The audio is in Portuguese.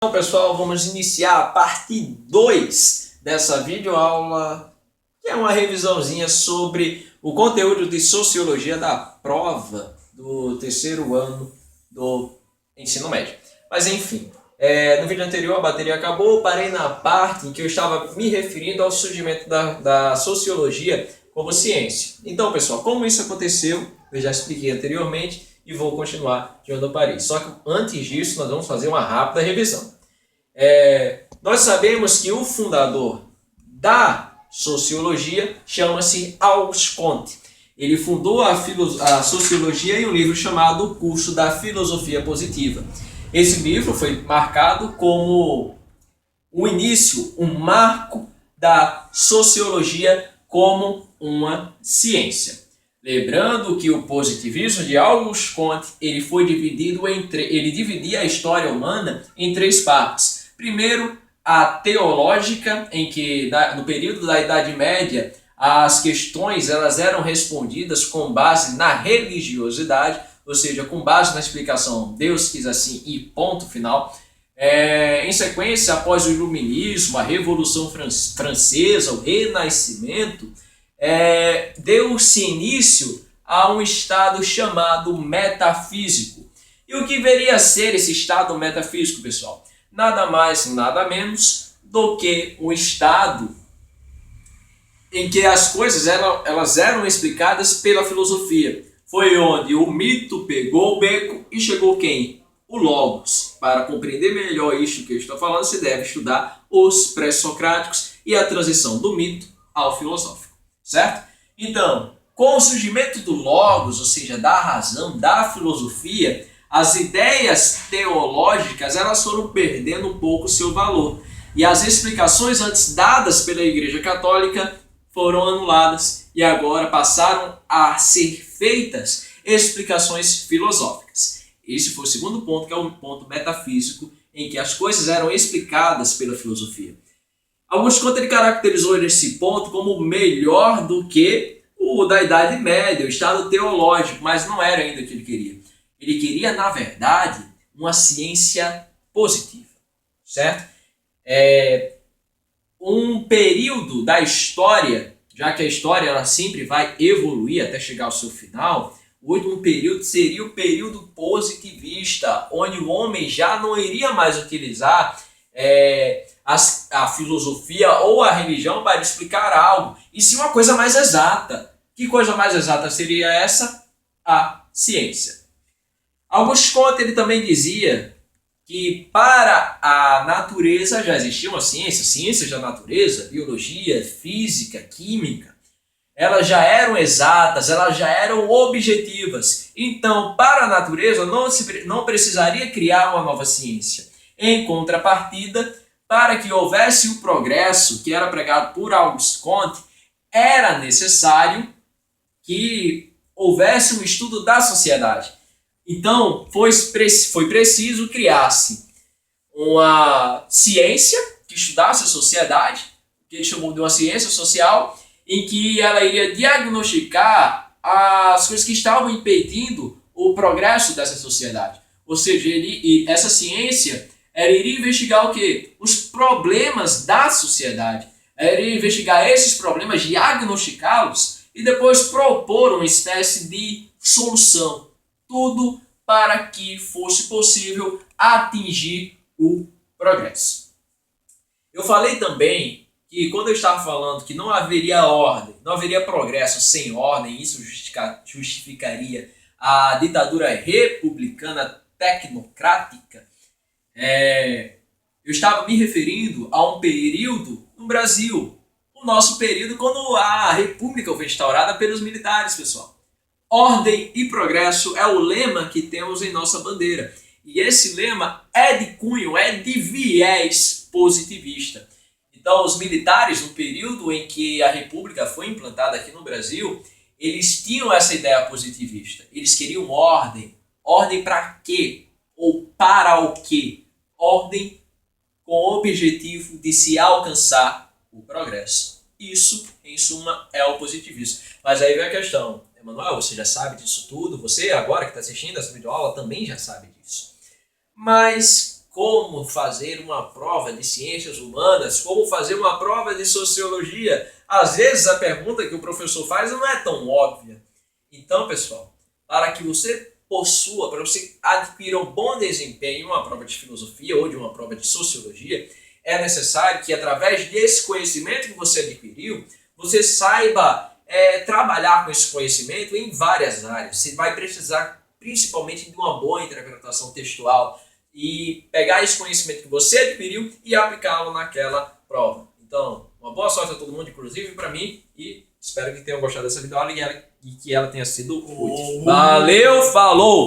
Então, pessoal, vamos iniciar a parte 2 dessa videoaula, que é uma revisãozinha sobre o conteúdo de Sociologia da prova do terceiro ano do ensino médio. Mas, enfim, no vídeo anterior a bateria acabou, parei na parte em que eu estava me referindo ao surgimento da Sociologia como ciência. Então, pessoal, como isso aconteceu, eu já expliquei anteriormente, e vou continuar de onde eu parei. Só que antes disso, nós vamos fazer uma rápida revisão. Nós sabemos que o fundador da sociologia chama-se Auguste Comte. Ele fundou a sociologia em um livro chamado O Curso da Filosofia Positiva. Esse livro foi marcado como o início, um marco da sociologia como uma ciência. Lembrando que o positivismo de Auguste Comte ele dividia a história humana em três partes. Primeiro, a teológica, em que no período da Idade Média as questões elas eram respondidas com base na religiosidade, ou seja, com base na explicação Deus quis assim e ponto final. Em sequência, após o Iluminismo, a Revolução Francesa, o Renascimento, deu-se início a um estado chamado metafísico. E o que viria a ser esse estado metafísico, pessoal? Nada mais, nada menos do que um estado em que as coisas elas eram explicadas pela filosofia. Foi onde o mito pegou o beco e chegou quem? O Logos. Para compreender melhor isso que eu estou falando, você deve estudar os pré-socráticos e a transição do mito ao filosófico. Certo? Então, com o surgimento do Logos, ou seja, da razão, da filosofia, as ideias teológicas elas foram perdendo um pouco o seu valor. E as explicações antes dadas pela Igreja Católica foram anuladas e agora passaram a ser feitas explicações filosóficas. Esse foi o segundo ponto, que é um ponto metafísico, em que as coisas eram explicadas pela filosofia. Auguste Comte ele caracterizou esse ponto como melhor do que o da Idade Média, o estado teológico, mas não era ainda o que ele queria. Ele queria, na verdade, uma ciência positiva, certo? Um período da história, já que a história ela sempre vai evoluir até chegar ao seu final, o último período seria o período positivista, onde o homem já não iria mais utilizar a filosofia ou a religião para explicar algo, e sim uma coisa mais exata. Que coisa mais exata seria essa? A ciência. Auguste Comte ele também dizia que para a natureza já existia uma ciência, ciências da natureza, biologia, física, química, elas já eram exatas, elas já eram objetivas. Então, para a natureza não precisaria criar uma nova ciência. Em contrapartida, para que houvesse o progresso que era pregado por Auguste Comte, era necessário que houvesse um estudo da sociedade. Então, foi preciso criar-se uma ciência que estudasse a sociedade, que ele chamou de uma ciência social, em que ela iria diagnosticar as coisas que estavam impedindo o progresso dessa sociedade. Ou seja, essa ciência ela iria investigar o quê? Os problemas da sociedade. Ela iria investigar esses problemas, diagnosticá-los e depois propor uma espécie de solução. Tudo para que fosse possível atingir o progresso. Eu falei também que quando eu estava falando que não haveria ordem, não haveria progresso sem ordem, isso justificaria a ditadura republicana tecnocrática, eu estava me referindo a um período no Brasil, o nosso período quando a república foi instaurada pelos militares, pessoal. Ordem e progresso é o lema que temos em nossa bandeira. E esse lema é de cunho, é de viés positivista. Então, os militares, no período em que a república foi implantada aqui no Brasil, eles tinham essa ideia positivista. Eles queriam ordem. Ordem para quê? Ou para o quê? Ordem com o objetivo de se alcançar o progresso. Isso, em suma, é o positivismo. Mas aí vem a questão. Emanuel, você já sabe disso tudo? Você, agora que está assistindo essa videoaula, também já sabe disso. Mas como fazer uma prova de ciências humanas, como fazer uma prova de sociologia. Às vezes a pergunta que o professor faz não é tão óbvia. Então, pessoal, para que você possua, para você adquirir um bom desempenho em uma prova de filosofia ou de uma prova de sociologia, é necessário que, através desse conhecimento que você adquiriu, você saiba trabalhar com esse conhecimento em várias áreas. Você vai precisar principalmente de uma boa interpretação textual e pegar esse conhecimento que você adquiriu e aplicá-lo naquela prova. Então, uma boa sorte a todo mundo, inclusive para mim, e espero que tenham gostado dessa videoaula e que ela tenha sido útil. Valeu, falou!